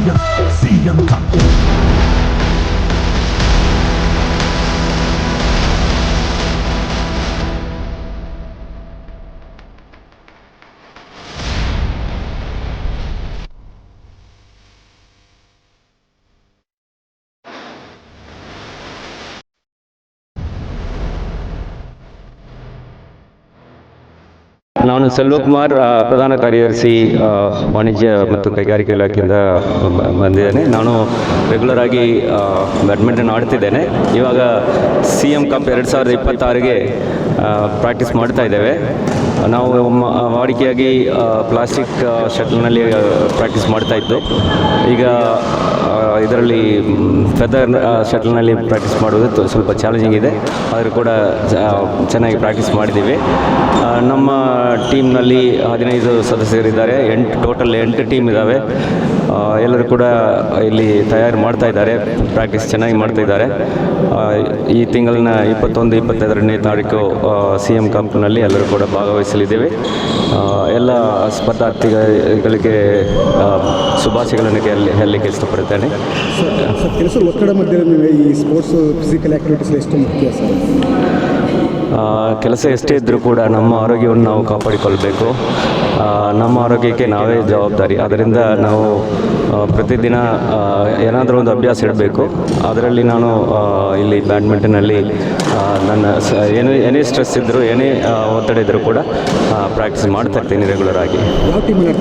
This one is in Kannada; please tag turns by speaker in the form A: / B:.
A: CM Cup.
B: ನಾನು ಸೆಲ್ವಕುಮಾರ್, ಪ್ರಧಾನ ಕಾರ್ಯದರ್ಶಿ ವಾಣಿಜ್ಯ ಮತ್ತು ಕೈಗಾರಿಕಾ ಇಲಾಖೆಯಿಂದ ಬಂದಿದ್ದೇನೆ. ನಾನು ರೆಗ್ಯುಲರ್ ಆಗಿ ಬ್ಯಾಡ್ಮಿಂಟನ್ ಆಡ್ತಿದ್ದೇನೆ. ಇವಾಗ CM ಕಪ್ 2026ಗೆ ಪ್ರಾಕ್ಟೀಸ್ ಮಾಡ್ತಾ ಇದ್ದೇವೆ. ನಾವು ವಾಡಿಕೆಯಾಗಿ ಪ್ಲಾಸ್ಟಿಕ್ ಶಟಲ್ನಲ್ಲಿ ಪ್ರಾಕ್ಟೀಸ್ ಮಾಡ್ತಾ ಇದ್ದು, ಈಗ ಇದರಲ್ಲಿ ಫೆದರ್ ಶಟಲ್ನಲ್ಲಿ ಪ್ರಾಕ್ಟೀಸ್ ಮಾಡೋದು ಸ್ವಲ್ಪ ಚಾಲೆಂಜಿಂಗ್ ಇದೆ. ಆದರೂ ಕೂಡ ಚೆನ್ನಾಗಿ ಪ್ರಾಕ್ಟೀಸ್ ಮಾಡಿದ್ದೀವಿ. ನಮ್ಮ ಟೀಮ್ನಲ್ಲಿ 15 ಸದಸ್ಯರಿದ್ದಾರೆ. ಟೋಟಲ್ 8 ಟೀಮ್ ಇದ್ದಾವೆ. ಎಲ್ಲರೂ ಕೂಡ ಇಲ್ಲಿ ತಯಾರು ಮಾಡ್ತಾ ಇದ್ದಾರೆ, ಪ್ರಾಕ್ಟೀಸ್ ಚೆನ್ನಾಗಿ ಮಾಡ್ತಾ ಇದ್ದಾರೆ. ಈ ತಿಂಗಳಿನ 21, 22ನೇ ತಾರೀಕು CM ಕಪ್ನಲ್ಲಿ ಎಲ್ಲರೂ ಕೂಡ ಭಾಗವಹಿಸಲಿದ್ದೇವೆ. ಎಲ್ಲ ಸ್ಪರ್ಧಾರ್ಥಿಗಳಿಗೆ ಶುಭಾಶಯಗಳನ್ನು ಹೇಳಲಿಕ್ಕೆ ಇಷ್ಟಪಡುತ್ತೇನೆ.
C: ಸರ್, ಕೆಲಸ ಒತ್ತಡ ಮಧ್ಯೆ ಈ ಸ್ಪೋರ್ಟ್ಸ್ ಫಿಸಿಕಲ್ ಆ್ಯಕ್ಟಿವಿಟೀಸ್ ಎಷ್ಟು ಮುಖ್ಯ ಸರ್?
B: ಕೆಲಸ ಎಷ್ಟೇ ಇದ್ದರೂ ಕೂಡ ನಮ್ಮ ಆರೋಗ್ಯವನ್ನು ನಾವು ಕಾಪಾಡಿಕೊಳ್ಬೇಕು. ನಮ್ಮ ಆರೋಗ್ಯಕ್ಕೆ ನಾವೇ ಜವಾಬ್ದಾರಿ. ಅದರಿಂದ ನಾವು ಪ್ರತಿದಿನ ಏನಾದರೂ ಒಂದು ಅಭ್ಯಾಸ ಇಡಬೇಕು. ಅದರಲ್ಲಿ ನಾನು ಇಲ್ಲಿ ಬ್ಯಾಡ್ಮಿಂಟನಲ್ಲಿ ನನ್ನ ಏನೇ ಸ್ಟ್ರೆಸ್ ಇದ್ದರೂ, ಏನೇ ಒತ್ತಡ ಇದ್ದರೂ ಕೂಡ ಪ್ರಾಕ್ಟೀಸ್ ಮಾಡ್ತಾ ಇರ್ತೀನಿ ರೆಗ್ಯುಲರ್ ಆಗಿ.
C: ಯಾವ ಟೀಮಲ್ಲಿ